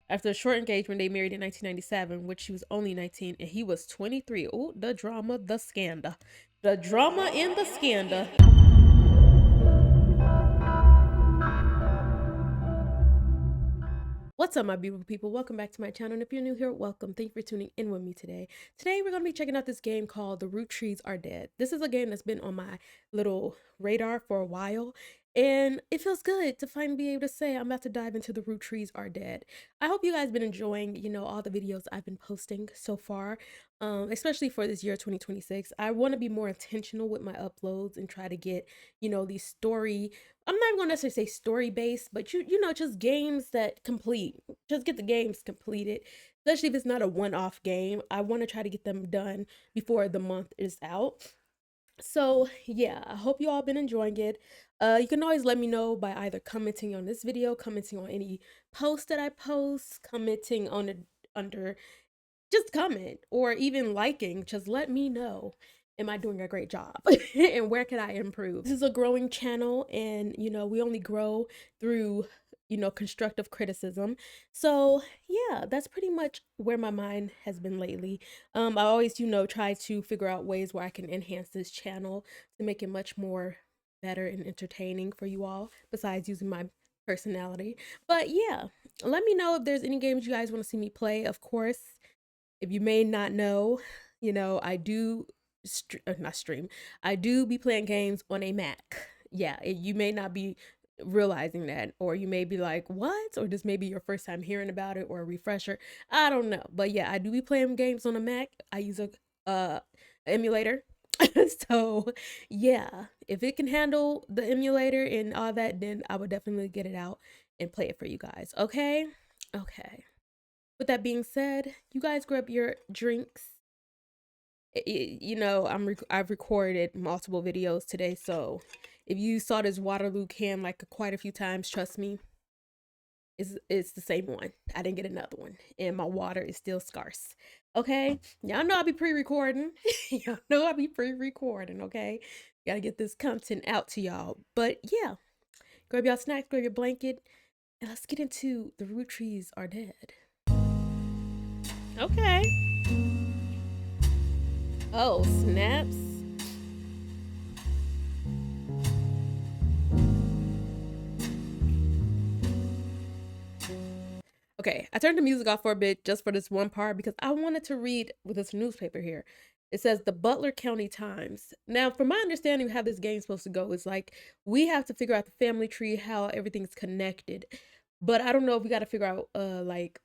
After a short engagement, they married in 1997, which she was only 19 and he was 23. Oh, the drama, the scandal. The drama in the scandal. What's up, my beautiful people? Welcome back to my channel. And if you're new here, welcome. Thank you for tuning in with me today. Today, we're going to be checking out this game called The Roottrees Are Dead. This is a game that's been on my little radar for a while. And it feels good to finally be able to say I'm about to dive into The Roottrees Are Dead. I hope you guys been enjoying, all the videos I've been posting so far, especially for this year 2026. I want to be more intentional with my uploads and try to get, these story, I'm not going to necessarily say story based, but just games that complete. Just get the games completed, especially if it's not a one-off game. I want to try to get them done before the month is out. So yeah, I hope you all been enjoying it. You can always let me know by either commenting on this video, commenting on any post that I post, commenting on it under, just comment, or even liking. Just let me know, am I doing a great job and where can I improve? This is a growing channel, and we only grow through constructive criticism. So yeah, that's pretty much where my mind has been lately. I always try to figure out ways where I can enhance this channel to make it much more better and entertaining for you all, besides using my personality. But yeah, let me know if there's any games you guys want to see me play. Of course, if you may not know, I do not stream. I do be playing games on a Mac. Yeah, you may not be realizing that, or you may be like, what? Or this may be your first time hearing about it, or a refresher. I don't know. But yeah, I do be playing games on a Mac. I use a emulator. So yeah, if it can handle the emulator and all that, then I would definitely get it out and play it for you guys. Okay? Okay. With that being said, you guys grab your drinks. I've recorded multiple videos today, so if you saw this Waterloo can like quite a few times, trust me, it's the same one. I didn't get another one, and my water is still scarce. Okay, y'all know I'll be pre-recording. Y'all know I'll be pre-recording. Okay, gotta get this content out to y'all. But yeah, grab y'all snacks, grab your blanket, and let's get into The Roottree Are Dead. Okay. Oh, snaps. Okay, I turned the music off for a bit just for this one part because I wanted to read with this newspaper here. It says the Butler County Times. Now, from my understanding of how this game's supposed to go, is like we have to figure out the family tree, how everything's connected. But I don't know if we got to figure out like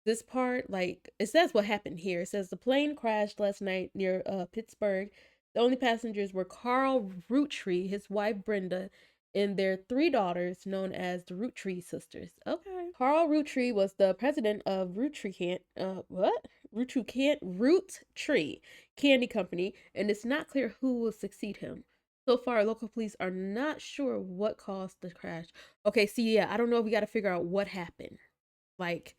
this part. Like it says what happened here. It says the plane crashed last night near Pittsburgh. The only passengers were Carl Roottree, his wife Brenda, and their 3 daughters, known as the Roottree sisters. Okay. Carl Roottree was the president of Roottree Candy Company, and it's not clear who will succeed him. So far, local police are not sure what caused the crash. Okay, see, yeah, I don't know if we got to figure out what happened. Like,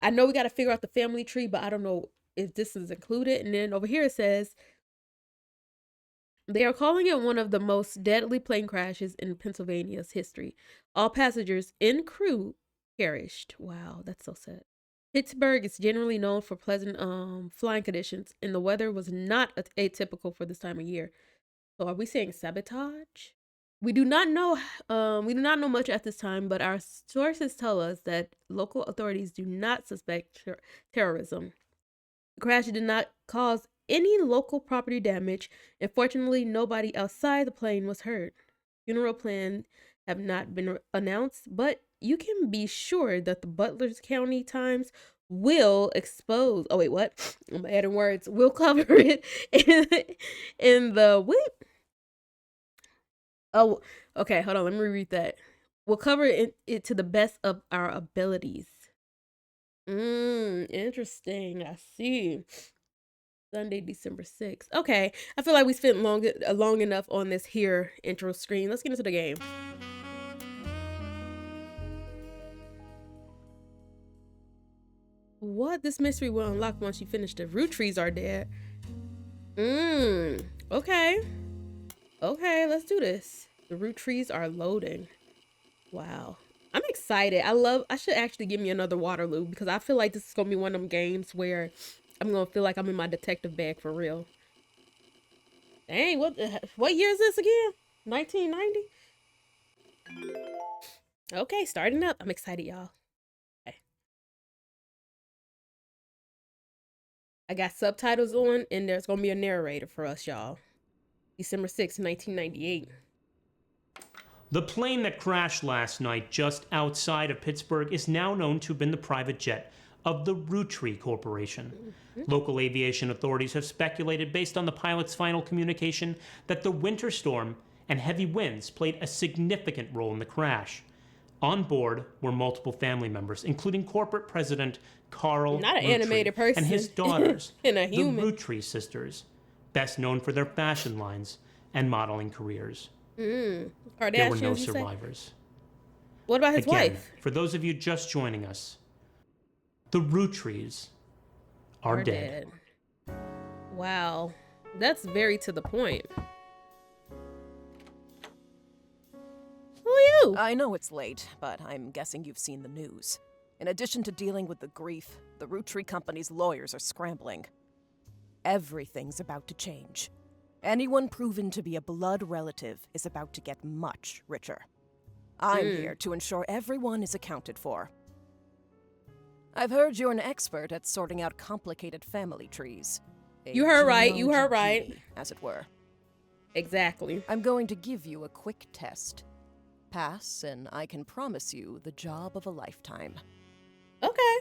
I know we got to figure out the family tree, but I don't know if this is included. And then over here it says, they are calling it one of the most deadly plane crashes in Pennsylvania's history. All passengers and crew perished. Wow, that's so sad. Pittsburgh is generally known for pleasant flying conditions, and the weather was not atypical for this time of year. So are we saying sabotage? We do not know much at this time, but our sources tell us that local authorities do not suspect terrorism. The crash did not cause any local property damage, and fortunately nobody outside the plane was hurt. Funeral plans have not been announced, but you can be sure that the Butler County Times will expose, oh wait, what? I'm adding words. We'll cover it in the Oh, okay, hold on, let me read that. We'll cover it to the best of our abilities. Interesting. I see. Sunday, December 6th. Okay, I feel like we spent long enough on this here intro screen. Let's get into the game. What? This mystery will unlock once you finish the Roottree Are Dead. Okay. Okay, let's do this. The Roottree are loading. Wow. I'm excited. I should actually give me another Waterloo because I feel like this is gonna be one of them games where I'm gonna feel like I'm in my detective bag for real. Dang, what year is this again? 1990? Okay, starting up. I'm excited, y'all. Okay. I got subtitles on, and there's gonna be a narrator for us, y'all. December 6th, 1998. The plane that crashed last night just outside of Pittsburgh is now known to have been the private jet of the Roottree Corporation. Local aviation authorities have speculated, based on the pilot's final communication, that the winter storm and heavy winds played a significant role in the crash. On board were multiple family members, including corporate president Carl Not an Roottree animated person. and his daughters, and a the human. Roottrees sisters, best known for their fashion lines and modeling careers. There were no survivors. What about his wife? For those of you just joining us, the Roottrees are dead. Wow, that's very to the point. Who are you? I know it's late, but I'm guessing you've seen the news. In addition to dealing with the grief, the Roottree Company's lawyers are scrambling. Everything's about to change. Anyone proven to be a blood relative is about to get much richer. I'm here to ensure everyone is accounted for. I've heard you're an expert at sorting out complicated family trees. You heard right, you heard right. Duty, as it were. Exactly. I'm going to give you a quick test. Pass, and I can promise you the job of a lifetime. Okay.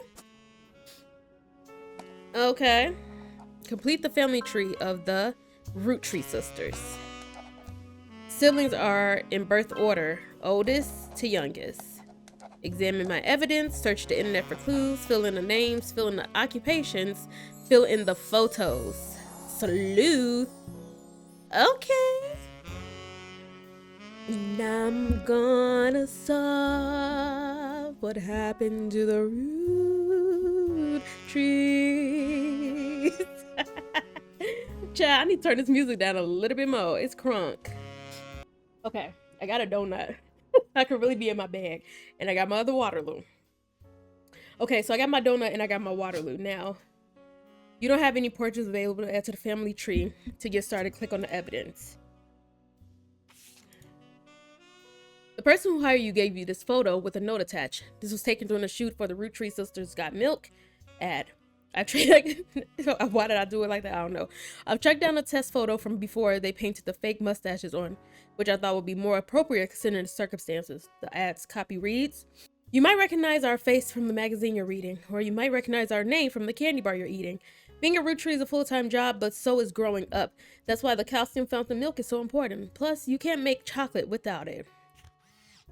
Okay. Complete the family tree of the Roottree sisters. Siblings are in birth order, oldest to youngest. Examine my evidence, search the internet for clues, fill in the names, fill in the occupations, fill in the photos. Sleuth. Okay. And I'm gonna solve what happened to the root trees. Child, I need to turn this music down a little bit more. It's crunk. Okay, I got a donut. I could really be in my bag. And I got my other Waterloo. Okay, so I got my donut and I got my Waterloo. Now, you don't have any portraits available to add to the family tree. To get started, click on the evidence. The person who hired you gave you this photo with a note attached. This was taken during a shoot for the Roottree Sisters Got Milk ad. Why did I do it like that? I don't know. I've tracked down a test photo from before they painted the fake mustaches on, which I thought would be more appropriate considering the circumstances. The ad's copy reads, "You might recognize our face from the magazine you're reading, or you might recognize our name from the candy bar you're eating. Being a Roottree is a full-time job, but so is growing up. That's why the calcium fountain milk is so important. Plus, you can't make chocolate without it."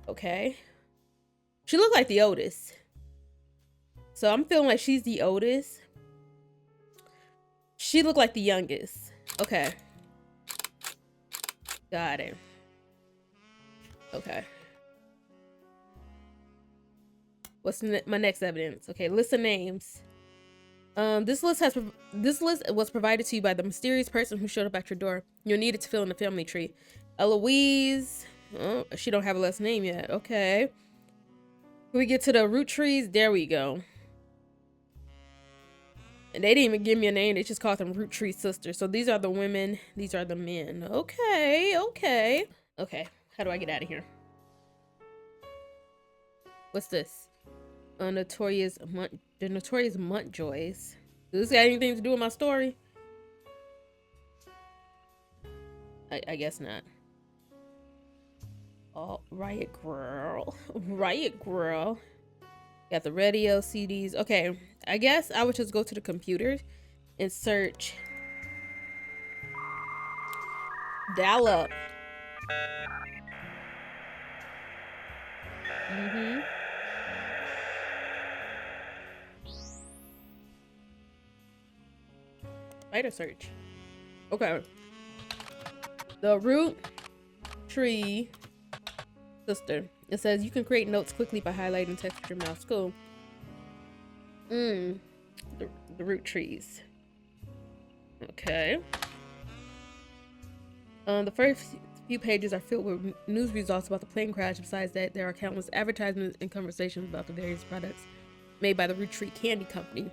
Okay. She looked like the oldest. So I'm feeling like she's the oldest. She looked like the youngest. Okay. Got it. Okay. What's my next evidence? Okay, list of names. This list was provided to you by the mysterious person who showed up at your door. You'll need it to fill in the family tree. Eloise. Oh, she don't have a last name yet. Okay. Can we get to the Rootrees? There we go. And they didn't even give me a name. They just called them Roottree sisters. So these are the women. These are the men. Okay. Okay. Okay. How do I get out of here? What's this? The Notorious Montjoys. Does this got anything to do with my story? I guess not. Oh, Riot Girl. Riot Girl. Got the radio, CDs. Okay, I guess I would just go to the computer and search Tailah. Writer search. Okay. The Roottree sister. It says you can create notes quickly by highlighting text with your mouse. Cool. The Rootrees. Okay. The Few pages are filled with news results about the plane crash. Besides that, there are countless advertisements and conversations about the various products made by the Roottree Candy Company.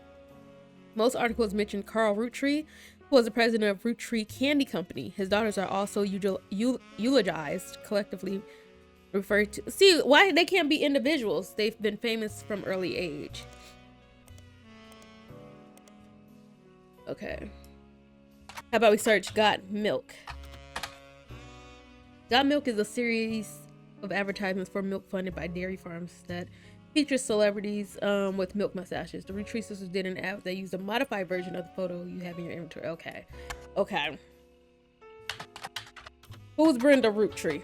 Most articles mention Carl Roottree, who was the president of Roottree Candy Company. His daughters are also eulogized, collectively referred to. See, why they can't be individuals? They've been famous from early age. Okay. How about we search Got Milk? Got Milk is a series of advertisements for milk funded by dairy farms that features celebrities with milk mustaches. The Roottrees sisters did an ad that used a modified version of the photo you have in your inventory. Okay. Okay. Who's Brenda Roottree?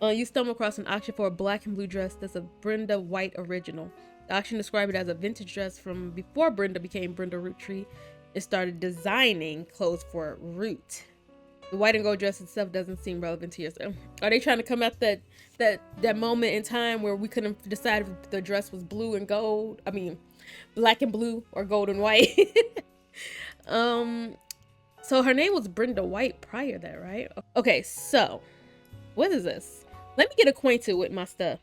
You stumble across an auction for a black and blue dress that's a Brenda White original. The auction described it as a vintage dress from before Brenda became Brenda Roottree and started designing clothes for Root. The white and gold dress itself doesn't seem relevant to yourself. Are they trying to come at that moment in time where we couldn't decide if the dress was blue and gold? I mean, black and blue or gold and white. So her name was Brenda White prior to that, right? Okay, so what is this? Let me get acquainted with my stuff.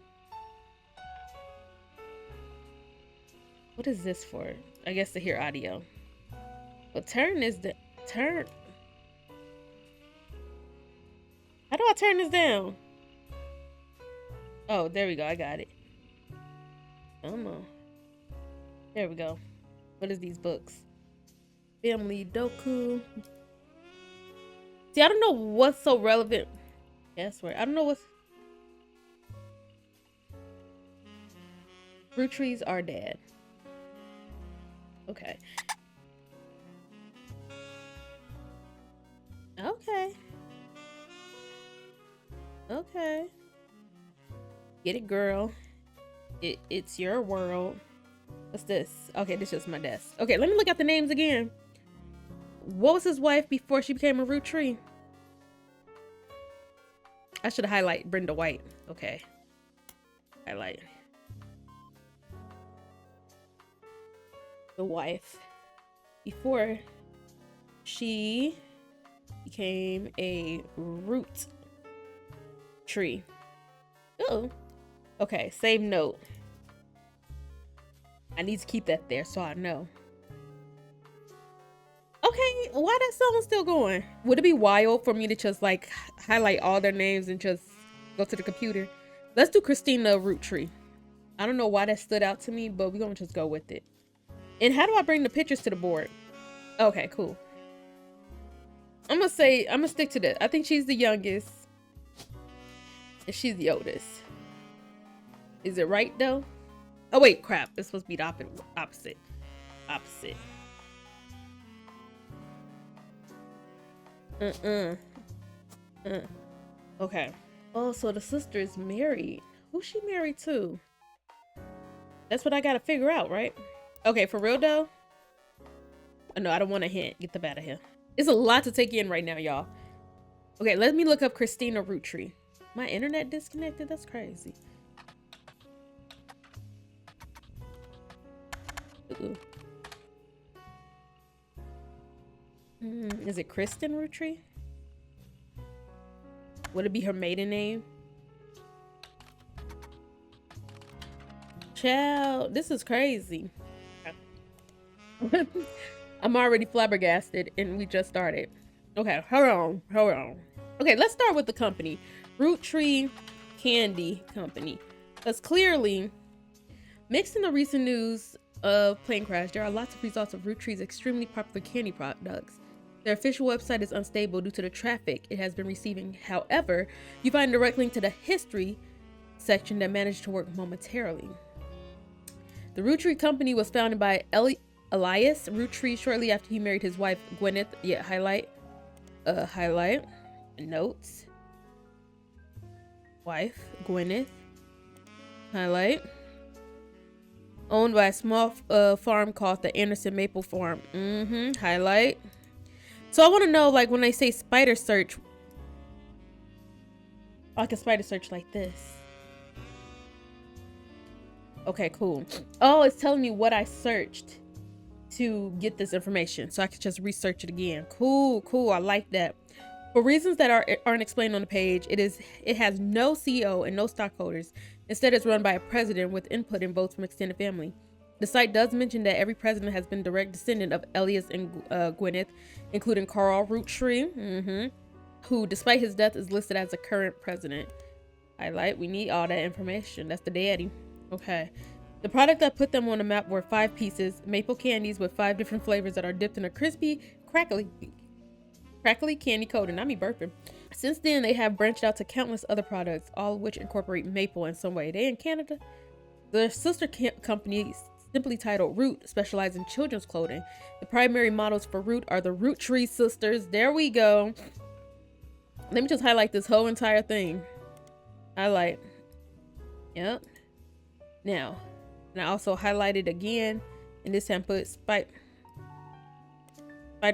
What is this for? I guess to hear audio. Well, turn is the turn. How do I turn this down? Oh, there we go. I got it. Come on. There we go. What is these books? Family Doku. See, I don't know what's so relevant. That's right. I don't know what's. Rootrees are dead. Okay. Okay. Okay. Get it, girl. It's your world. What's this? Okay, this is my desk. Okay, let me look at the names again. What was his wife before she became a Roottree? I should highlight Brenda White. Okay. Highlight. The wife before she became a root tree. Oh, okay. Save note. I need to keep that there so I know. Okay, why that song still going? Would it be wild for me to just like highlight all their names and just go to the computer? Let's do Christina Roottree. I don't know why that stood out to me, but we're gonna just go with it. And how do I bring the pictures to the board? Okay, cool. I'm gonna stick to this. I think she's the youngest. And she's the oldest. Is it right though? Oh wait, crap. It's supposed to be the opposite. Opposite. Okay. Oh, so the sister is married. Who's she married to? That's what I gotta figure out, right? Okay, for real though? Oh, no, I don't want a hint. Get them out of here. It's a lot to take in right now, y'all. Okay, let me look up Christina Roottree. My internet disconnected? That's crazy. Ooh. Is it Kristen Roottree? Would it be her maiden name? Child, this is crazy. I'm already flabbergasted and we just started. Okay, hold on. Okay, let's start with the company. Roottree Candy Company. Because clearly, mixed in the recent news of plane crash, there are lots of results of Roottree's extremely popular candy products. Their official website is unstable due to the traffic it has been receiving. However, you find a direct link to the history section that managed to work momentarily. The Roottree Company was founded by Elias Roottree shortly after he married his wife Gwyneth. Yeah, highlight. Notes. Wife Gwyneth. Highlight. Owned by a small farm called the Anderson Maple Farm. Highlight. So I want to know, like, when they say spider search, like a spider search like this. Okay, cool. Oh, it's telling me what I searched to get this information, so I could just research it again. Cool. I like that. For reasons that aren't explained on the page, it has no CEO and no stockholders. Instead, it's run by a president with input and votes from extended family. The site does mention that every president has been direct descendant of Elias and Gwyneth, including Carl Roottree, who, despite his death, is listed as the current president. Highlight, we need all that information. That's the daddy. Okay. The product that put them on the map were 5 pieces, maple candies with 5 different flavors that are dipped in a crispy, crackly candy coating. Not me burping. Since then, they have branched out to countless other products, all of which incorporate maple in some way. They in Canada. Their sister company, simply titled Root, specializes in children's clothing. The primary models for Root are the Roottree sisters. There we go. Let me just highlight this whole entire thing. Highlight. Yep. Now, and I also highlighted again, and this time put spider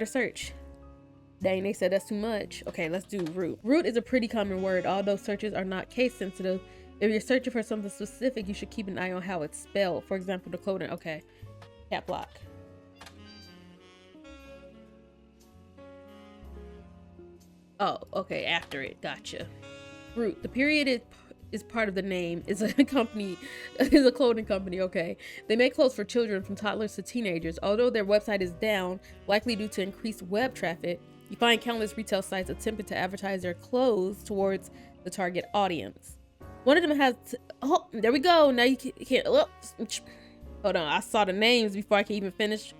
search. Dang, they said that's too much. Okay, let's do root. Root is a pretty common word, although searches are not case sensitive. If you're searching for something specific, you should keep an eye on how it's spelled. For example, the clothing. Okay, cap lock. Oh, okay, after it. Gotcha. Root. The period is part of the name. Is a company, is a clothing company. Okay, they make clothes for children from toddlers to teenagers. Although their website is down, likely due to increased web traffic, you find countless retail sites attempting to advertise their clothes towards the target audience. One of them has, oh, there we go. Now you can't, oh, hold on. I saw the names before I can even finish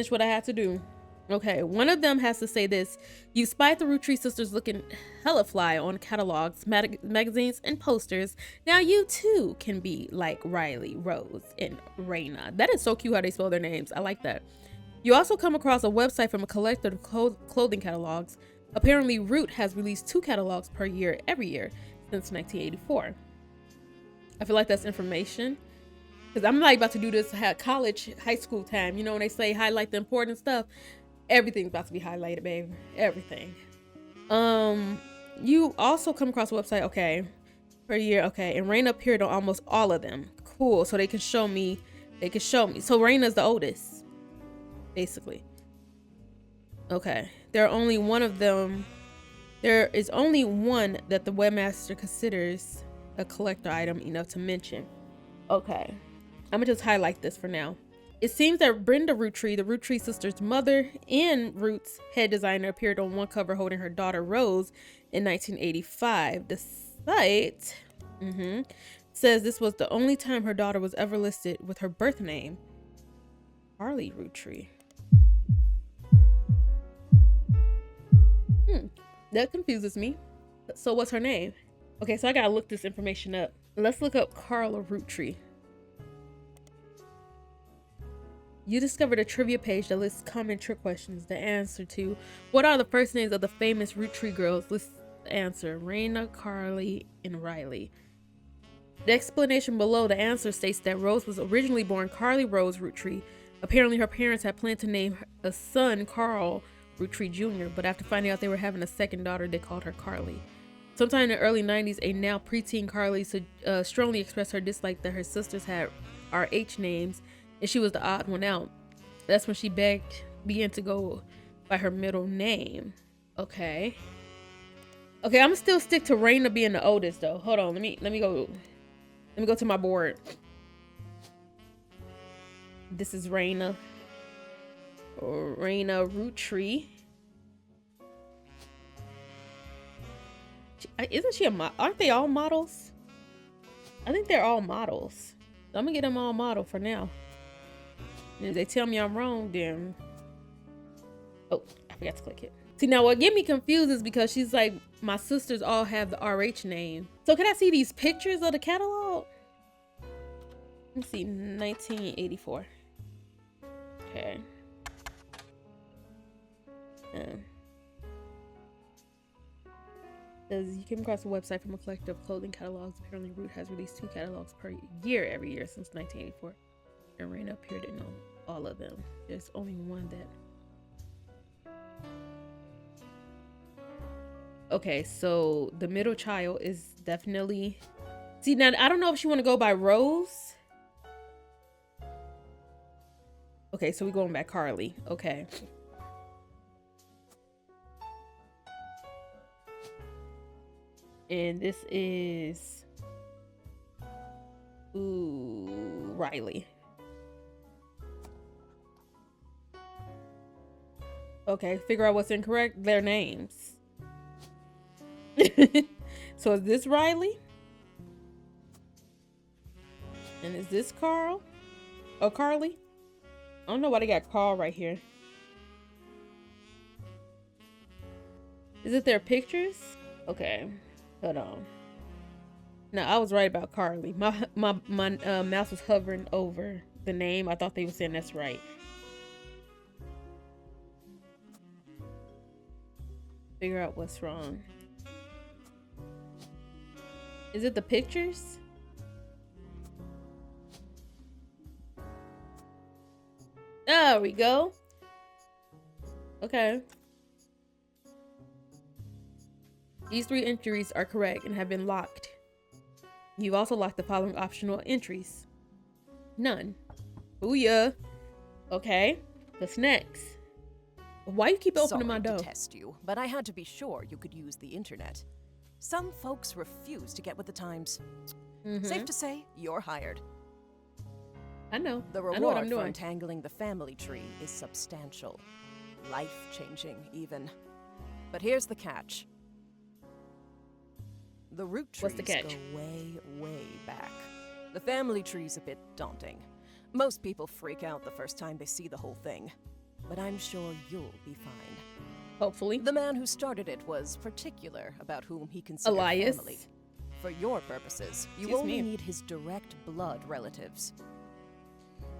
what I had to do. Okay, one of them has to say this: you spied the Roottree sisters looking hella fly on catalogs, magazines, and posters. Now you too can be like Riley, Rose, and Raina. That is so cute how they spell their names. I like that. You also come across a website from a collector of clothing catalogs. Apparently, Root has released 2 catalogs per year every year since 1984. I feel like that's information, because I'm like about to do this at college, high school time. You know when they say highlight the important stuff? Everything's about to be highlighted, babe. Everything. You also come across a website, okay, per year, okay, and Raina appeared on almost all of them. Cool. So they can show me. So Raina's the oldest, basically. Okay. There is only one that the webmaster considers a collector item enough to mention. Okay. I'm gonna just highlight this for now. It seems that Brenda Roottree, the Roottree sisters' mother and Root's head designer, appeared on one cover holding her daughter Rose in 1985. The site says this was the only time her daughter was ever listed with her birth name, Carly Roottree. That confuses me. So what's her name? Okay, so I gotta look this information up. Let's look up Carla Roottree. You discovered a trivia page that lists common trick questions. The answer to what are the first names of the famous Roottree girls? List the answer: Raina, Carly, and Riley. The explanation below the answer states that Rose was originally born Carly Rose Roottree. Apparently, her parents had planned to name a son Carl Roottree Jr., but after finding out they were having a second daughter, they called her Carly. Sometime in the early 90s, a now preteen Carly strongly expressed her dislike that her sisters had RH names, and she was the odd one out. That's when she began to go by her middle name. Okay, I'm gonna still stick to Raina being the oldest though. Hold on, let me go to my board. This is Raina Roottree. Isn't she aren't they all models? I think they're all models. So I'm gonna get them all model for now. And if they tell me I'm wrong, then... Oh, I forgot to click it. See, now what get me confused is because she's like, my sisters all have the RH name. So can I see these pictures of the catalog? Let me see, 1984. Okay. Says you came across a website from a collector of clothing catalogs. Apparently, Root has released 2 catalogs per year every year since 1984. And Raina appeared in all of them. There's only one that... Okay, so the middle child is definitely... See, now, I don't know if she want to go by Rose. Okay, so we're going back Carly. Okay. And this is Riley. Okay, figure out what's incorrect. Their names. So is this Riley? And is this Carl? Oh, Carly? I don't know why they got Carl right here. Is it their pictures? Okay, hold on. No, I was right about Carly. My mouse was hovering over the name. I thought they were saying that's right. Figure out what's wrong. Is it the pictures? There we go. Okay. These 3 entries are correct and have been locked. You've also locked the following optional entries. None. Booyah. Okay. What's next? Why you keep opening my door? Sorry to test you, but I had to be sure you could use the internet. Some folks refuse to get with the times. Safe to say, you're hired. I know. The I know what I'm reward for doing. untangling the family tree is substantial. Life-changing, even. But here's the catch. The Roottrees What's the catch? go way, way back. The family tree's a bit daunting. Most people freak out the first time they see the whole thing. But I'm sure you'll be fine. Hopefully. The man who started it was particular about whom he considered Elias. family. For your purposes, you Excuse only me. need his direct blood relatives.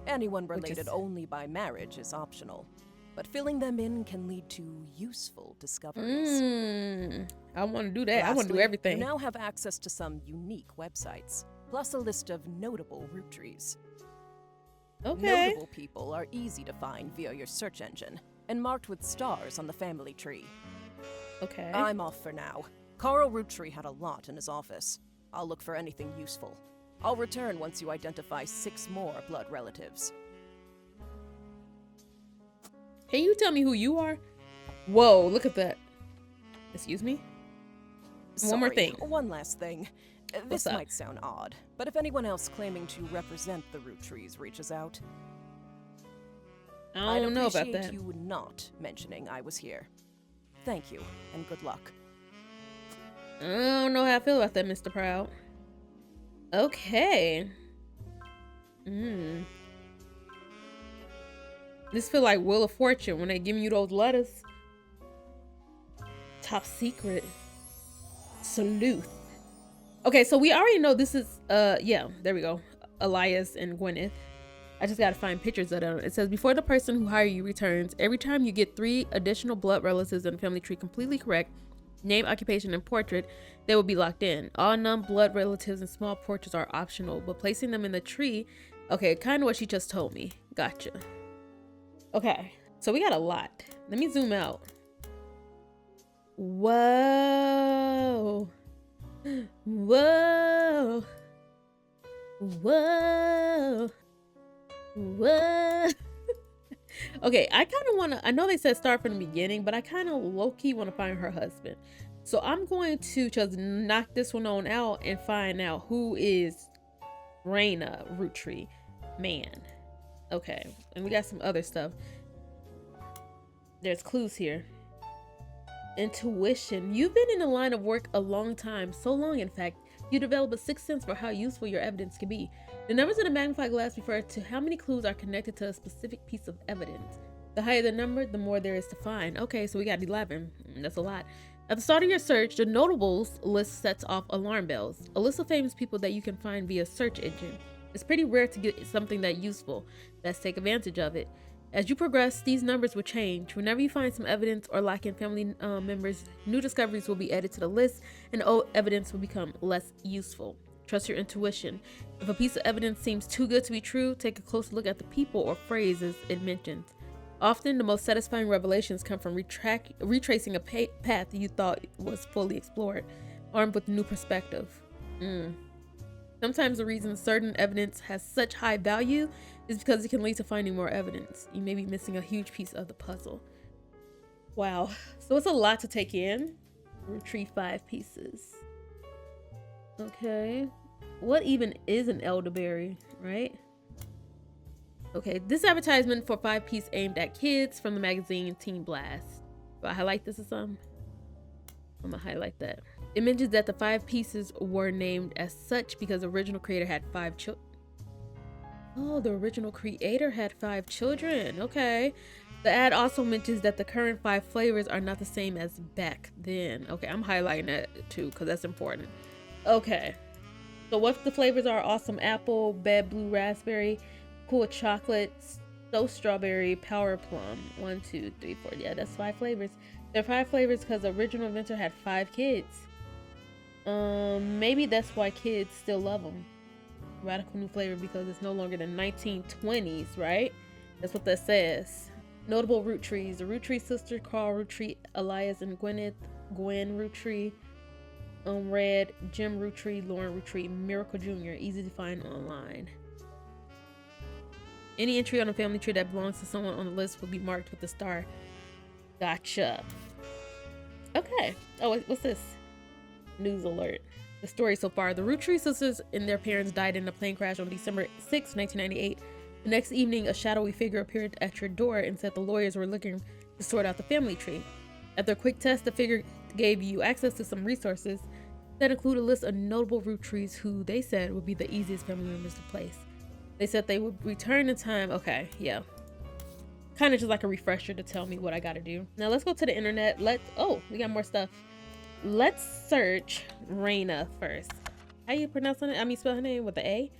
Anyone related only by marriage is optional, but filling them in can lead to useful discoveries. I want to do that. I want to do Lastly, everything. You now have access to some unique websites, plus a list of notable Roottrees. Okay. Notable people are easy to find via your search engine, and marked with stars on the family tree. Okay. I'm off for now. Carl Roottree had a lot in his office. I'll look for anything useful. I'll return once you identify 6 more blood relatives. Can you tell me who you are? Whoa, look at that. Excuse me? One more thing. One last thing. What's This up? might sound odd, but if anyone else claiming to represent the Rootrees reaches out, I don't know about appreciate that. you not mentioning I was here. Thank you, and good luck. I don't know how I feel about that, Mr. Proud. Okay. This feel like Wheel of Fortune when they giving you those letters. Top secret. Sleuth. Okay, so we already know this is yeah, there we go. Elias and Gwyneth. I just gotta find pictures of them. It says before the person who hired you returns, every time you get 3 additional blood relatives in the family tree completely correct, name, occupation, and portrait, they will be locked in. All non-blood relatives and small portraits are optional, but placing them in the tree, okay, kind of what she just told me. Gotcha. Okay, so we got a lot. Let me zoom out. Whoa. Whoa. Whoa. Whoa. Okay, I kind of want to, I know they said start from the beginning, but I kind of low-key want to find her husband. So I'm going to just knock this one on out and find out who is Raina Roottree man. Okay, and we got some other stuff. There's clues here. Intuition. You've been in the line of work a long time, so long in fact, you develop a sixth sense for how useful your evidence can be. The numbers in the magnifying glass refer to how many clues are connected to a specific piece of evidence. The higher the number, the more there is to find. Okay, so we got 11. That's a lot. At the start of your search, the notables list sets off alarm bells, a list of famous people that you can find via search engine. It's pretty rare to get something that useful. Let's take advantage of it. As you progress, these numbers will change. Whenever you find some evidence or lacking family members, new discoveries will be added to the list and old evidence will become less useful. Trust your intuition. If a piece of evidence seems too good to be true, take a closer look at the people or phrases it mentions. Often, the most satisfying revelations come from retracing a path you thought was fully explored, armed with new perspective. Sometimes the reason certain evidence has such high value is because it can lead to finding more evidence. You may be missing a huge piece of the puzzle. Wow, so it's a lot to take in. Retrieve 5 pieces. Okay. What even is an elderberry, right? Okay, this advertisement for 5-piece aimed at kids from the magazine Teen Blast. Do I highlight this or something? I'm gonna highlight that. It mentions that the 5 pieces were named as such because the original creator had 5 children. Oh, the original creator had 5 children. Okay. The ad also mentions that the current 5 flavors are not the same as back then. Okay, I'm highlighting that too because that's important. Okay. So what the flavors are: awesome apple, bad blue raspberry, cool chocolate, so strawberry, power plum. 1, 2, 3, 4. Yeah, that's 5 flavors. There are 5 flavors because the original inventor had 5 kids. Maybe that's why kids still love them. Radical new flavor because it's no longer the 1920s, right? That's what that says. Notable Roottrees: the Roottree sister, Carl Roottree, Elias and Gwen Roottree, Red, Jim Roottree, Lauren Roottree, Miracle Jr. Easy to find online. Any entry on a family tree that belongs to someone on the list will be marked with a star. Gotcha. Okay. Oh, what's this? News alert. The story so far: the Roottree sisters and their parents died in a plane crash on December 6, 1998. The next evening, a shadowy figure appeared at your door and said the lawyers were looking to sort out the family tree. After a quick test, the figure gave you access to some resources that include a list of notable Rootrees who they said would be the easiest family members to place. They said they would return in time. Okay, yeah. Kind of just like a refresher to tell me what I gotta do. Now let's go to the internet. Oh, we got more stuff. Let's search Raina first. How you pronounce it? I mean, spell her name with the A.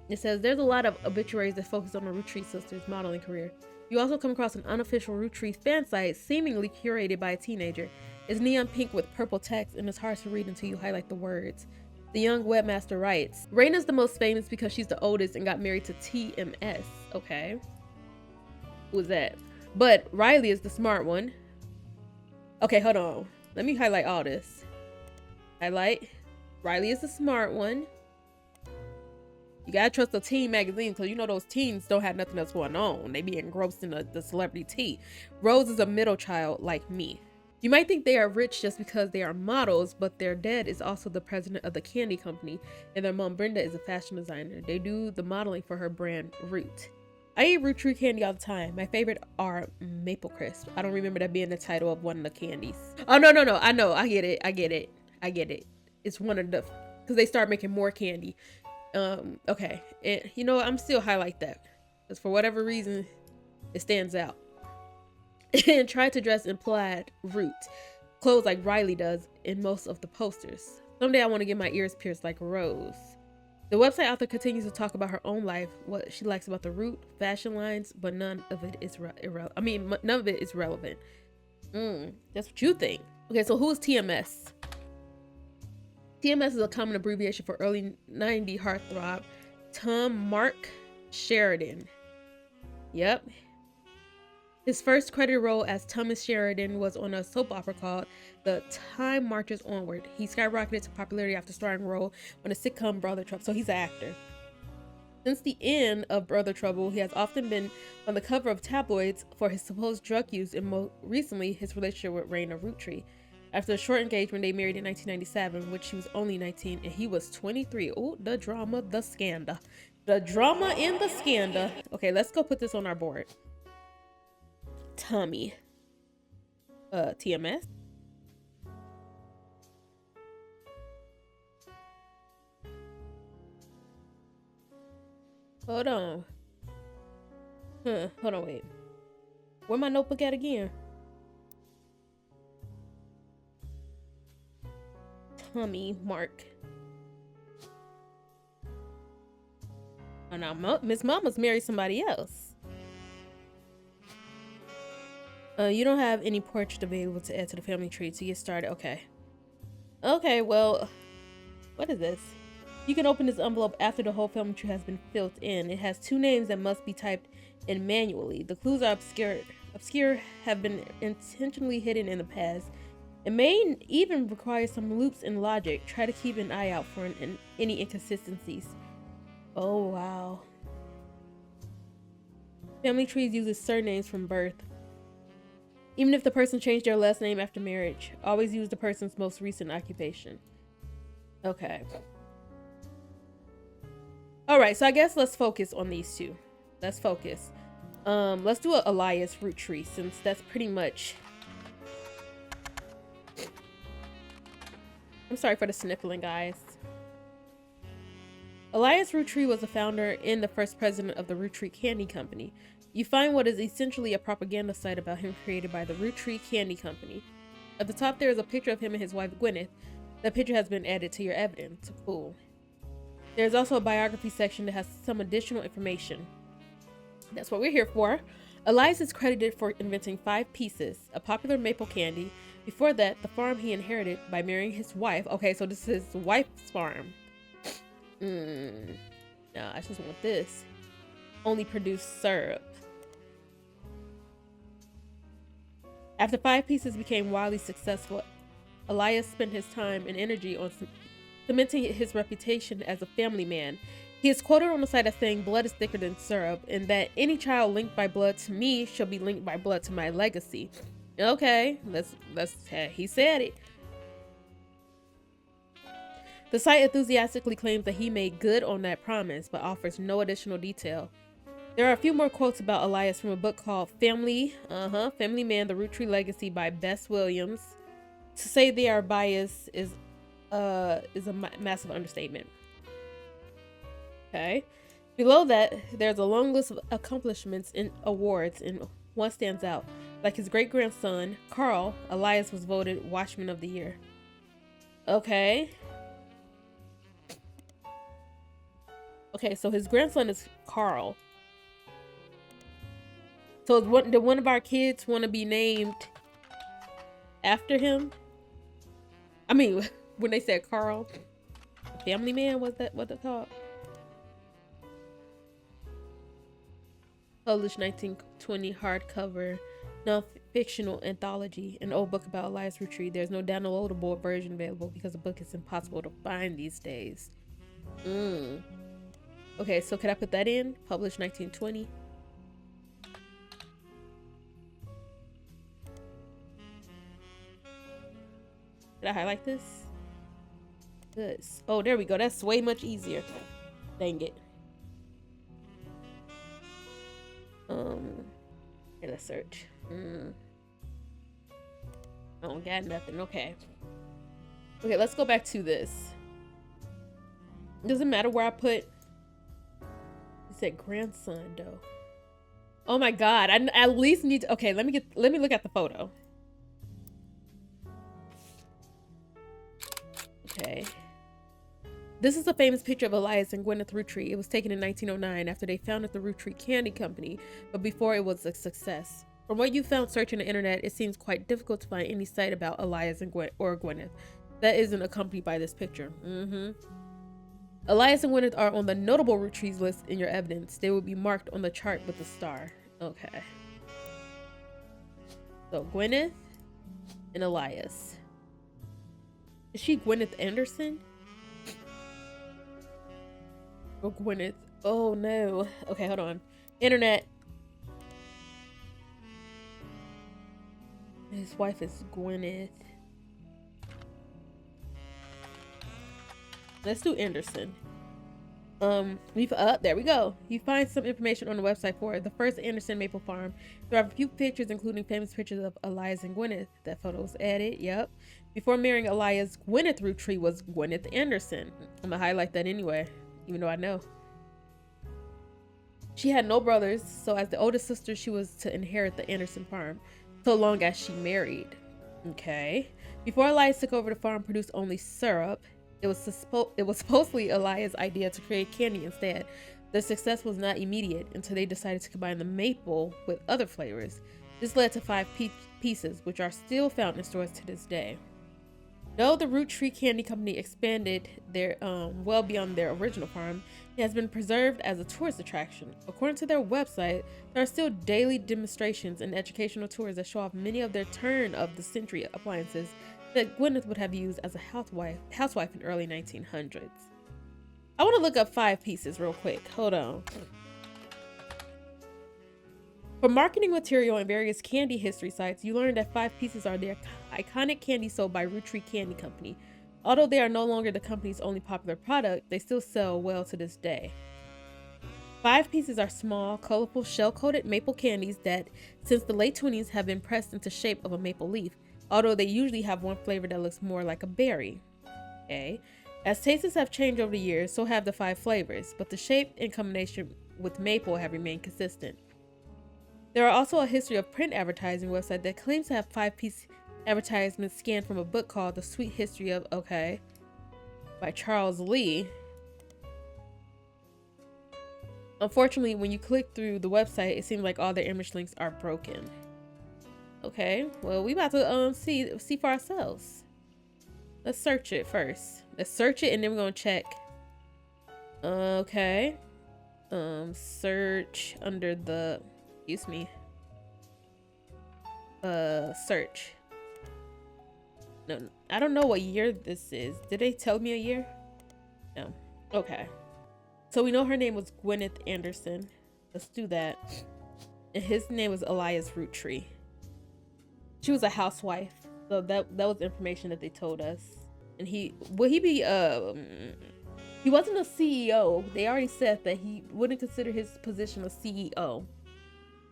It says there's a lot of obituaries that focus on the Roottree sisters' modeling career. You also come across an unofficial Roottree fan site, seemingly curated by a teenager. It's neon pink with purple text, and it's hard to read until you highlight the words. The young webmaster writes, Raina's the most famous because she's the oldest and got married to TMS. Okay. Who was that? But Riley is the smart one. Okay, hold on. Let me highlight all this. Highlight. Riley is the smart one. You gotta trust the teen magazine because you know those teens don't have nothing else going on. They be engrossed in the celebrity tea. Rose is a middle child like me. You might think they are rich just because they are models, but their dad is also the president of the candy company, and their mom Brenda is a fashion designer. They do the modeling for her brand Root. I eat Roottree candy all the time. My favorite are Maple Crisp. I don't remember that being the title of one of the candies. Oh, no. I know. I get it. It's one of the, because they start making more candy. Okay. And you know what? I'm still highlight that. Because for whatever reason, it stands out. And try to dress in plaid Root. Clothes like Riley does in most of the posters. Someday I want to get my ears pierced like Rose. The website author continues to talk about her own life, what she likes about the Root fashion lines, but none of it is none of it is relevant. That's what you think. Okay, so who is TMS? TMS is a common abbreviation for early 90s heartthrob Tom Mark Sheridan. Yep. His first credited role as Thomas Sheridan was on a soap opera called The Time Marches Onward. He skyrocketed to popularity after starring a role on the sitcom Brother Trouble. So he's an actor. Since the end of Brother Trouble, he has often been on the cover of tabloids for his supposed drug use and more recently his relationship with Raina Roottree. After a short engagement, they married in 1997, which she was only 19 and he was 23. Oh, the drama, the scandal. The drama and the scandal. Okay, let's go put this on our board. Tommy. TMS. Hold on. Hold on, wait. Where my notebook at again? Tommy Mark. Oh, now Miss Mama's married somebody else. You don't have any portrait available to add to the family tree to get started. Okay, well, what is this? You can open this envelope after the whole family tree has been filled in. It has 2 names that must be typed in manually. The clues are obscure, have been intentionally hidden in the past. It may even require some loops in logic. Try to keep an eye out for any inconsistencies. Oh, wow. Family trees uses surnames from birth. Even if the person changed their last name after marriage, always use the person's most recent occupation. Okay. All right, so I guess let's focus on these two. Let's focus. Let's do a Elias Roottree, since that's pretty much. I'm sorry for the sniffling, guys. Elias Roottree was the founder and the first president of the Roottree Candy Company. You find what is essentially a propaganda site about him created by the Roottree Candy Company. At the top there is a picture of him and his wife Gwyneth. That picture has been added to your evidence. Cool. There's also a biography section that has some additional information. That's what we're here for. Elias is credited for inventing 5 Pieces, a popular maple candy. Before that, the farm he inherited by marrying his wife. Okay, so this is his wife's farm. No, I just want this. Only produced syrup. After 5 Pieces became wildly successful, Elias spent his time and energy on cementing his reputation as a family man. He is quoted on the site as saying, "Blood is thicker than syrup," and that any child linked by blood to me shall be linked by blood to my legacy. Okay, he said it. The site enthusiastically claims that he made good on that promise, but offers no additional detail. There are a few more quotes about Elias from a book called Family Man, The Roottree Legacy by Bess Williams. To say they are biased is a massive understatement. Okay. Below that, there's a long list of accomplishments and awards, and one stands out. Like his great-grandson, Carl, Elias was voted Watchman of the Year. Okay. Okay, so his grandson is Carl. So did one of our kids want to be named after him? I mean, when they said Carl, Family Man, was that what they called? Published 1920 hardcover non-fictional anthology, an old book about Elias Roottree. There's no downloadable version available because the book is impossible to find these days. Okay, so could I put that in? Published 1920. Did I highlight this? This. Oh, there we go. That's way much easier. Dang it. Here, let's search. I don't got nothing. Okay. Okay, let's go back to this. Doesn't matter where I put. It said grandson though. Oh my god! I at least need to. Okay, let me look at the photo. Okay. This is a famous picture of Elias and Gwyneth Roottree. It was taken in 1909 after they founded the Roottree Candy Company, but before it was a success. From what you found searching the internet, it seems quite difficult to find any site about Elias and Gwyneth that isn't accompanied by this picture. Elias and Gwyneth are on the notable Rootrees list in your evidence. They will be marked on the chart with a star. Okay. So Gwyneth and Elias. Is she Gwyneth Anderson? Or Gwyneth? Oh no. Okay, hold on. Internet. His wife is Gwyneth. Let's do Anderson. There we go. You find some information on the website for the first Anderson maple farm. There are a few pictures, including famous pictures of Elias and Gwyneth. That photo was added. Yep. Before marrying Elias, Gwyneth Roottree was Gwyneth Anderson. I'm gonna highlight that anyway, even though I know. She had no brothers, so as the oldest sister, she was to inherit the Anderson farm, so long as she married. Okay. Before Elias took over, the farm produced only syrup. It was supposedly Elias' idea to create candy instead. The success was not immediate until they decided to combine the maple with other flavors. This led to 5 pieces, which are still found in stores to this day. Though the Roottree Candy Company expanded their well beyond their original farm, it has been preserved as a tourist attraction. According to their website, there are still daily demonstrations and educational tours that show off many of their turn-of-the-century appliances that Gwyneth would have used as a housewife in early 1900s. I want to look up 5 pieces real quick. Hold on. From marketing material and various candy history sites, you learn that 5 pieces are the iconic candy sold by Roottree Candy Company. Although they are no longer the company's only popular product, they still sell well to this day. 5 pieces are small, colorful, shell-coated maple candies that, since the late 20s, have been pressed into shape of a maple leaf, although they usually have one flavor that looks more like a berry. Okay. As tastes have changed over the years, so have the 5 flavors, but the shape and combination with maple have remained consistent. There are also a history of print advertising website that claims to have 5-piece advertisements scanned from a book called The Sweet History of, by Charles Lee. Unfortunately, when you click through the website, it seems like all the image links are broken. Okay, well, we about to see for ourselves. Let's search it first. Let's search it and then we're gonna check. Okay. Search under the, excuse me. Search. No, I don't know what year this is. Did they tell me a year? No. Okay. So we know her name was Gwyneth Anderson. Let's do that. And his name was Elias Roottree. She was a housewife. So that was information that they told us. And he wasn't a CEO. They already said that he wouldn't consider his position a CEO.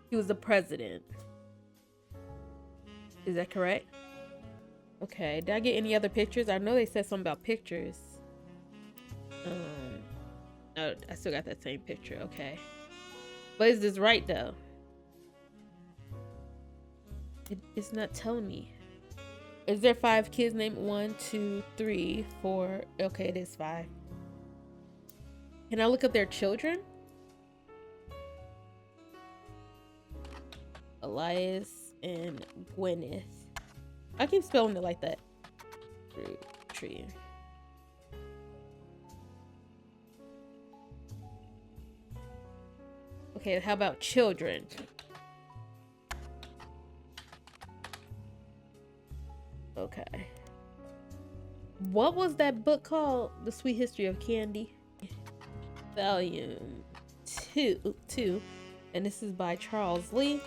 He was the president. Is that correct? Okay. Did I get any other pictures? I know they said something about pictures. Oh, I still got that same picture. Okay. But is this right though? It's not telling me. Is there 5 kids named 1, 2, 3, 4? Okay, it is 5. Can I look up their children? Elias and Gwyneth. I keep spelling it like that. Roottree. Okay, how about children? Okay. What was that book called? The Sweet History of Candy? Volume 2. And this is by Charles Lee.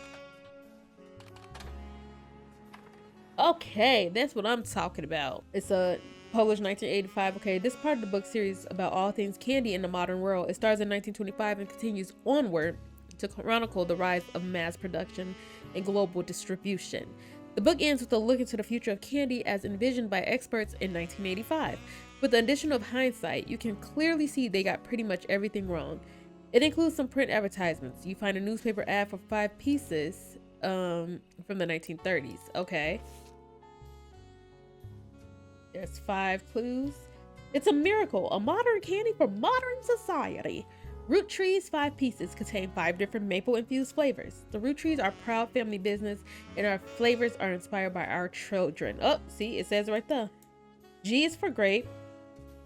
Okay, that's what I'm talking about. It's published 1985. Okay, this part of the book series about all things candy in the modern world. It starts in 1925 and continues onward to chronicle the rise of mass production and global distribution. The book ends with a look into the future of candy as envisioned by experts in 1985. With the addition of hindsight, you can clearly see they got pretty much everything wrong. It includes some print advertisements. You find a newspaper ad for 5 pieces from the 1930s. Okay. There's 5 clues. It's a miracle, a modern candy for modern society. Roottrees 5 pieces contain 5 different maple-infused flavors. The Roottrees are a proud family business, and our flavors are inspired by our children. Oh, see, it says right there. G is for grape,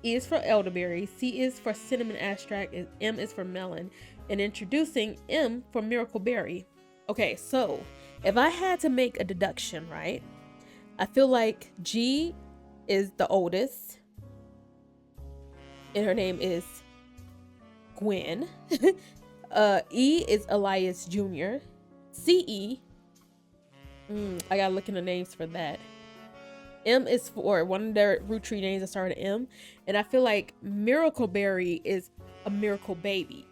E is for elderberry, C is for cinnamon extract, and M is for melon. And introducing M for miracle berry. Okay, so if I had to make a deduction, right? I feel like G is the oldest, and her name is Gwen. E is Elias Jr. CE. I gotta look in the names for that. M is for one of their Roottree names that started M, and I feel like Miracle Berry is a miracle baby.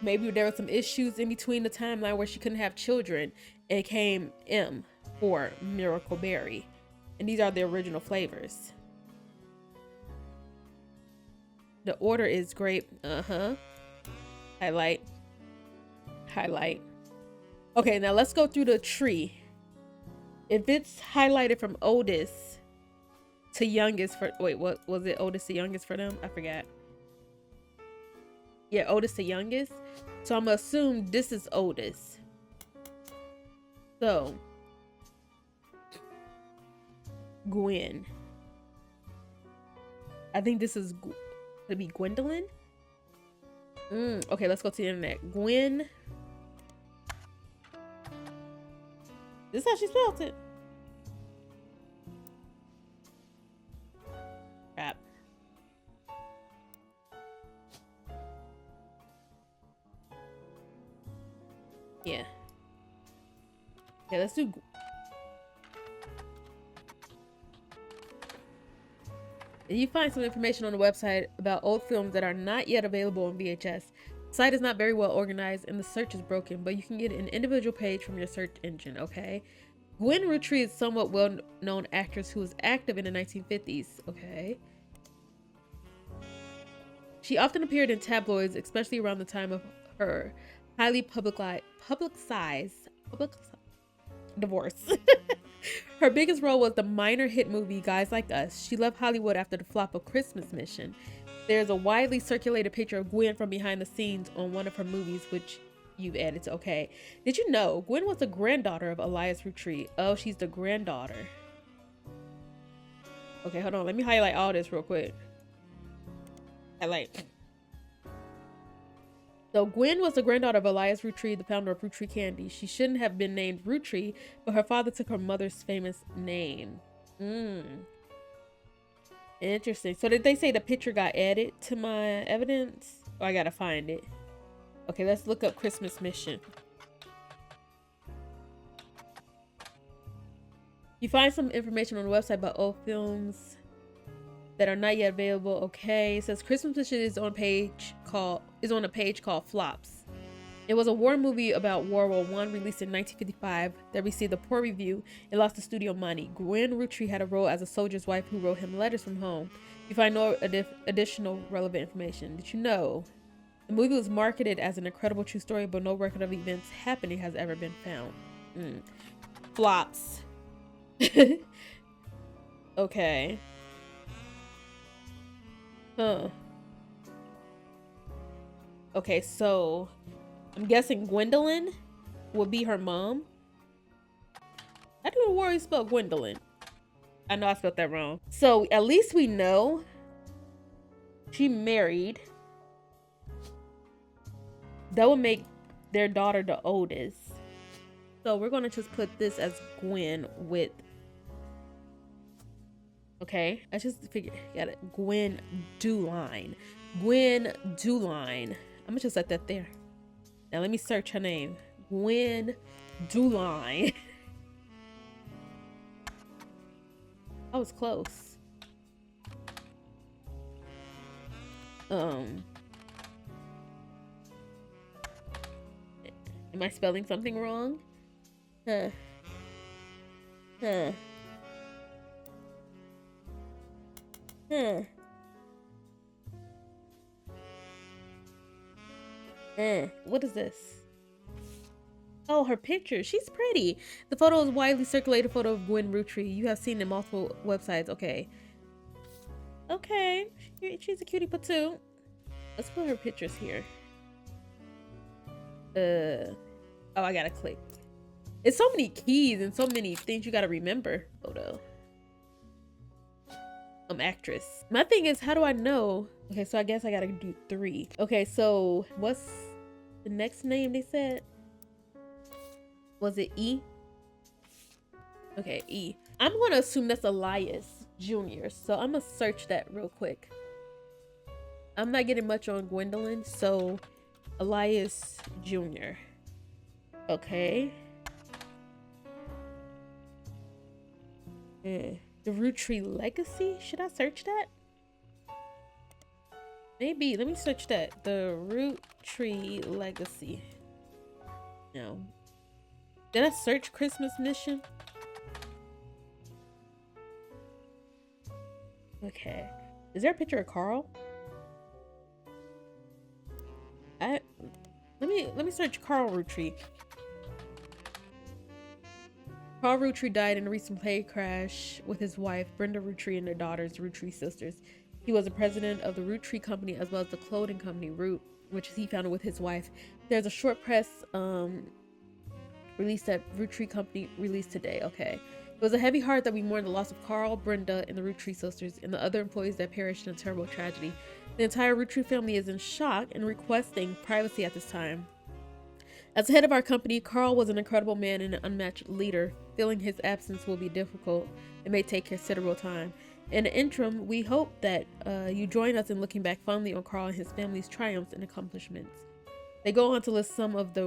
Maybe there were some issues in between the timeline where she couldn't have children, and it came M for Miracle Berry, and these are the original flavors. The order is grape. Highlight. Okay, now let's go through the tree. If it's highlighted from oldest to youngest for, wait, what was it? Oldest to youngest for them? I forgot. Yeah, oldest to youngest. So I'm gonna assume this is oldest. So Gwen. I think this is could be Gwendolyn. Okay, let's go to the internet. Gwen. This is how she spelled it. Crap. Yeah. Okay, let's do. You find some information on the website about old films that are not yet available on VHS. Site is not very well organized and the search is broken, but you can get an individual page from your search engine, okay? Gwen Roottree is a somewhat well-known actress who was active in the 1950s, okay? She often appeared in tabloids, especially around the time of her highly publicized divorce. Her biggest role was the minor hit movie Guys Like Us. She left Hollywood after the flop of Christmas Mission. There's a widely circulated picture of Gwen from behind the scenes on one of her movies, which you've added to. Okay. Did you know Gwen was the granddaughter of Elias Roottree? Oh, she's the granddaughter. Okay, hold on. Let me highlight all this real quick. Highlight. So Gwen was the granddaughter of Elias Roottree, the founder of Roottree Candy. She shouldn't have been named Roottree, but her father took her mother's famous name. Interesting. So did they say the picture got added to my evidence? Oh, I gotta find it. Okay, let's look up Christmas Mission. You find some information on the website about old films that are not yet available. Okay, it says Christmas Mission is on a page called Flops. It was a war movie about World War I released in 1955 that received a poor review and lost the studio money. Gwen Roottree had a role as a soldier's wife who wrote him letters from home. You find no additional relevant information. Did you know the movie was marketed as an incredible true story, but no record of events happening has ever been found? Flops. Okay. Huh. Okay, so I'm guessing Gwendolyn would be her mom. I do worry spell Gwendolyn. I know I spelled that wrong. So at least we know she married. That would make their daughter the oldest. So we're gonna just put this as Gwen with. Okay, I just figured, got it. Gwen Dewline. Gwen Dewline. I'm gonna just let that there. Now let me search her name. Gwen Dewline. I was close. Am I spelling something wrong? Huh. What is this? Oh, her picture. She's pretty. The photo is widely circulated photo of Gwen Roottree. You have seen it in multiple websites. Okay. Okay. She's a cutie patoo. Let's put her pictures here. Oh, I gotta click. It's so many keys and so many things you gotta remember. Photo. Actress. My thing is, how do I know? Okay, so I guess I gotta do 3. Okay, so what's the next name they said? Was it E? Okay, E. I'm gonna assume that's Elias Jr. So I'm gonna search that real quick. I'm not getting much on Gwendolyn, so Elias Jr. Okay. The Roottree Legacy? Should I search that? Maybe. Let me search that. The Roottree Legacy. No. Did I search Christmas Mission? Okay. Is there a picture of Carl? Let me search Carl Roottree. Carl Roottree died in a recent plane crash with his wife, Brenda Roottree, and their daughters, the Roottree sisters. He was the president of the Roottree Company as well as the clothing company Root, which he founded with his wife. There's a short press release that Roottree Company released today. Okay. It was a heavy heart that we mourned the loss of Carl, Brenda, and the Roottree sisters, and the other employees that perished in a terrible tragedy. The entire Roottree family is in shock and requesting privacy at this time. As the head of our company, Carl was an incredible man and an unmatched leader. Feeling his absence will be difficult. It may take considerable time. In the interim, we hope that you join us in looking back fondly on Carl and his family's triumphs and accomplishments. They go on to list some of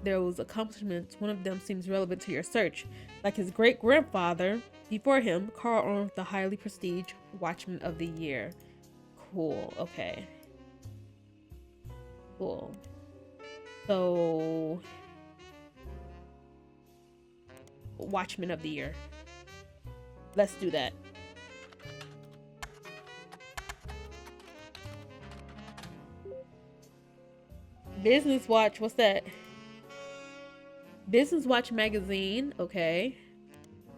those accomplishments. One of them seems relevant to your search. Like his great-grandfather, before him, Carl earned the highly prestigious Watchman of the Year. Cool, okay. Cool. So, Watchman of the Year. Let's do that. Business Watch, what's that? Business Watch magazine, okay.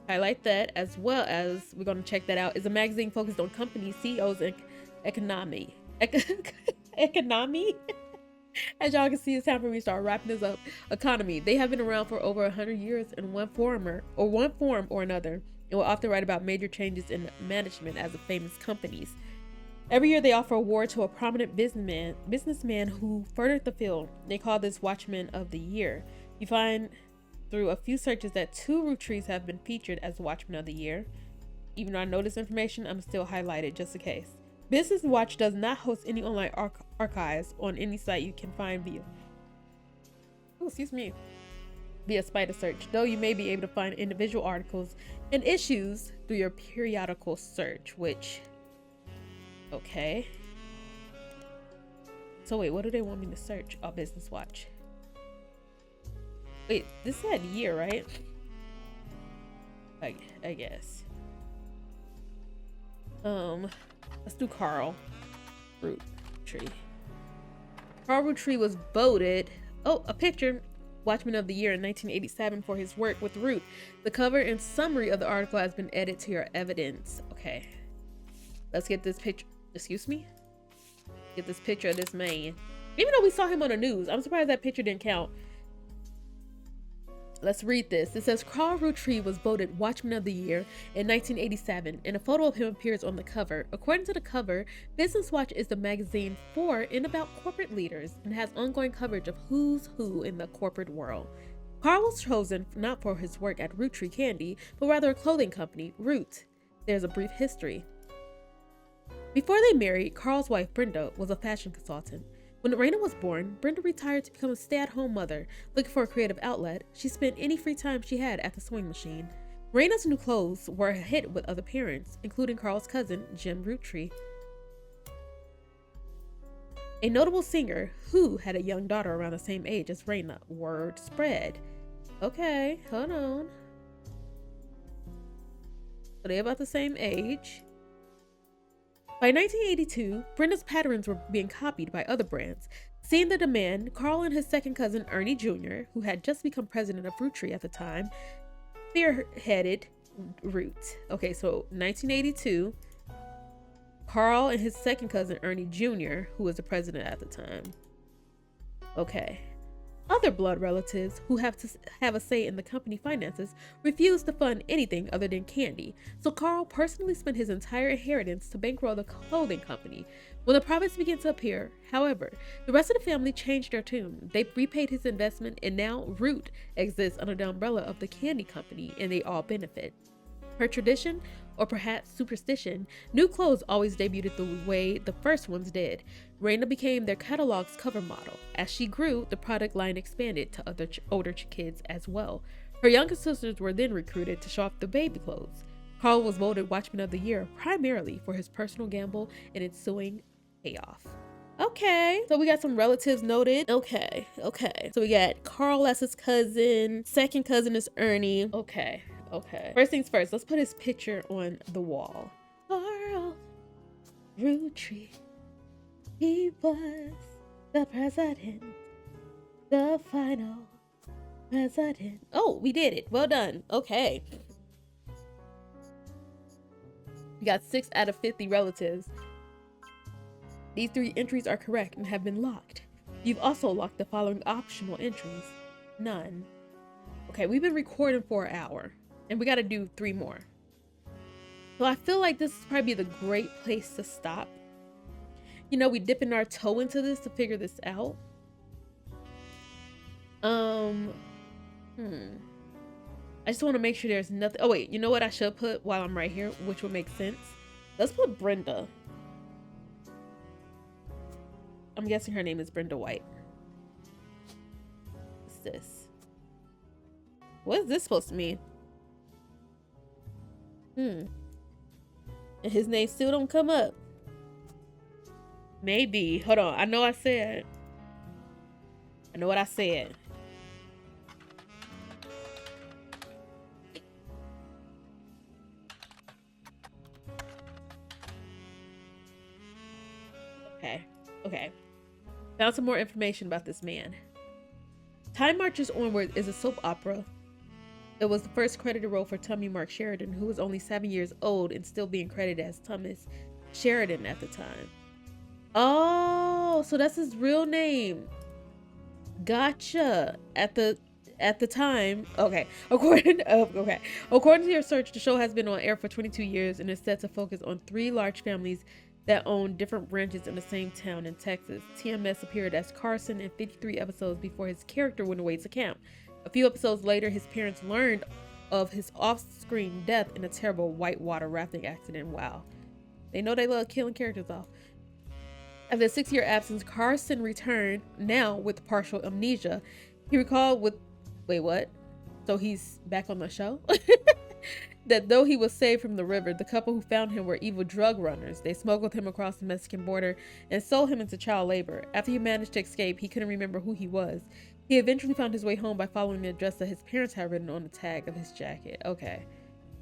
Highlight that, as well as we're going to check that out. Is a magazine focused on companies, CEOs, and economy. Economy? As y'all can see, it's time for me to start wrapping this up. Economy. They have been around for over 100 years in one form or another, and will often write about major changes in management as of famous companies. Every year, they offer award to a prominent businessman who furthered the field. They call this Watchman of the Year. You find through a few searches that 2 Rootrees have been featured as Watchman of the Year. Even though I know this information, I'm still highlighted just in case. Business Watch does not host any online archives on any site you can find via spider search, though you may be able to find individual articles and issues through your periodical search, which, okay. So wait, what do they want me to search? Oh, Business Watch. Wait, this said year, right? I guess. Let's do Carl Roottree. Carl Roottree was voted, a picture, Watchman of the Year in 1987 for his work with Root. The cover and summary of the article has been added to your evidence. Okay. Let's get this picture. Excuse me? Get this picture of this man. Even though we saw him on the news, I'm surprised that picture didn't count. Let's read this. It says Carl Roottree was voted Watchman of the Year in 1987, and a photo of him appears on the cover. According to the cover, Business Watch is the magazine for and about corporate leaders and has ongoing coverage of who's who in the corporate world. Carl was chosen not for his work at Roottree Candy, but rather a clothing company, Root. There's a brief history. Before they married, Carl's wife Brenda was a fashion consultant. When Raina was born, Brenda retired to become a stay-at-home mother. Looking for a creative outlet, she spent any free time she had at the sewing machine. Raina's new clothes were a hit with other parents, including Carl's cousin, Jim Roottree, a notable singer who had a young daughter around the same age as Raina. Word spread. Okay, hold on. So they're about the same age. By 1982, Brenda's patterns were being copied by other brands. Seeing the demand, Carl and his second cousin Ernie Jr., who had just become president of Roottree at the time, spearheaded Root. Okay, so 1982, Carl and his second cousin Ernie Jr., who was the president at the time. Okay. Other blood relatives who have a say in the company finances refused to fund anything other than candy, so Carl personally spent his entire inheritance to bankroll the clothing company. When the profits began to appear, however, the rest of the family changed their tune. They repaid his investment, and now Root exists under the umbrella of the candy company, and they all benefit. Per tradition, or perhaps superstition, new clothes always debuted the way the first ones did. Raina became their catalog's cover model. As she grew, the product line expanded to other older kids as well. Her younger sisters were then recruited to show off the baby clothes. Carl was voted Watchman of the Year primarily for his personal gamble and ensuing payoff. Okay, so we got some relatives noted. Okay. So we got Carl as his cousin. Second cousin is Ernie. Okay. First things first, let's put his picture on the wall. Carl Roottree, he was the president, the final president. Oh, we did it. Well done. Okay. We got 6 out of 50 relatives. These 3 entries are correct and have been locked. You've also locked the following optional entries. None. Okay, we've been recording for an hour. And we got to do 3 more. So I feel like this is probably the great place to stop. You know, we dipping our toe into this to figure this out. I just want to make sure there's nothing. Oh wait, you know what I should put while I'm right here, which would make sense? Let's put Brenda. I'm guessing her name is Brenda White. What's this? What is this supposed to mean? And his name still don't come up. Maybe. Hold on. I know I said I know what I said. Okay. Okay. Found some more information about this man. Time Marches Onward is a soap opera. It was the first credited role for Tommy Mark Sheridan, who was only 7 years old and still being credited as Thomas Sheridan at the time. Oh, so that's his real name. Gotcha. At the time, okay. According to your search, the show has been on air for 22 years and is set to focus on 3 large families that own different ranches in the same town in Texas. TMS appeared as Carson in 53 episodes before his character went away to camp. A few episodes later, his parents learned of his off-screen death in a terrible whitewater rafting accident. Wow. They know they love killing characters off. After a 6-year absence, Carson returned, now with partial amnesia. He recalled with... Wait, what? So he's back on the show? That though he was saved from the river, the couple who found him were evil drug runners. They smuggled him across the Mexican border and sold him into child labor. After he managed to escape, he couldn't remember who he was. He eventually found his way home by following the address that his parents had written on the tag of his jacket. Okay.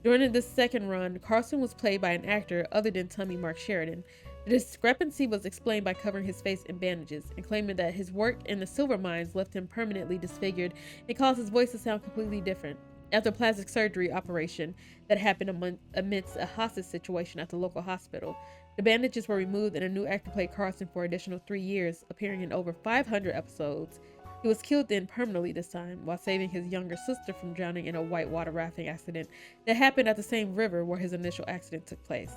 During this second run, Carson was played by an actor other than Tommy Mark Sheridan. The discrepancy was explained by covering his face in bandages and claiming that his work in the silver mines left him permanently disfigured and caused his voice to sound completely different. After a plastic surgery operation that happened amidst a hostage situation at the local hospital, the bandages were removed and a new actor played Carson for an additional 3 years, appearing in over 500 episodes. He was killed then permanently this time, while saving his younger sister from drowning in a whitewater rafting accident that happened at the same river where his initial accident took place.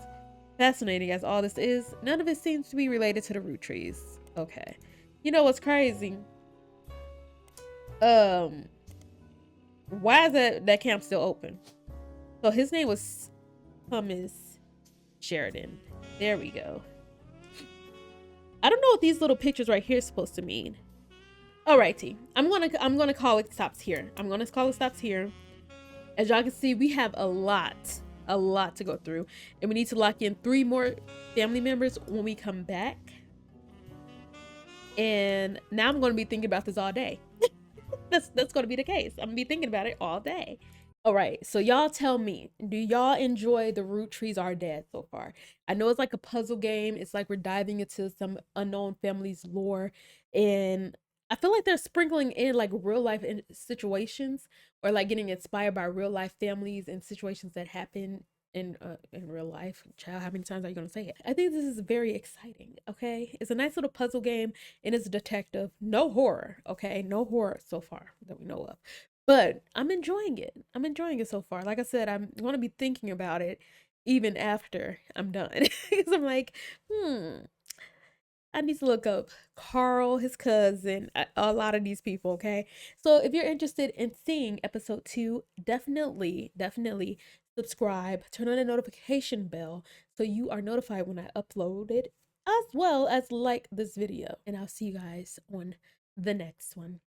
Fascinating as all this is, none of it seems to be related to the Roottrees. Okay. You know what's crazy? Why is that camp still open? So his name was Thomas Sheridan. There we go. I don't know what these little pictures right here is supposed to mean. Alrighty, I'm gonna call it stops here. I'm gonna call it stops here. As y'all can see, we have a lot to go through, and we need to lock in 3 more family members when we come back. And now I'm gonna be thinking about this all day. That's gonna be the case. I'm gonna be thinking about it all day. All right, so y'all tell me, do y'all enjoy the Roottrees Are Dead so far? I know it's like a puzzle game. It's like we're diving into some unknown family's lore, and I feel like they're sprinkling in like real life situations, or like getting inspired by real life families and situations that happen in real life. Child, how many times are you gonna say it? I think this is very exciting. Okay, it's a nice little puzzle game, and it's a detective. No horror. Okay, no horror so far that we know of. But I'm enjoying it. I'm enjoying it so far. Like I said, I'm going to be thinking about it even after I'm done. Because I'm like, I need to look up Carl, his cousin, a lot of these people, okay? So if you're interested in seeing episode 2, definitely subscribe, turn on the notification bell so you are notified when I upload it, as well as like this video. And I'll see you guys on the next one.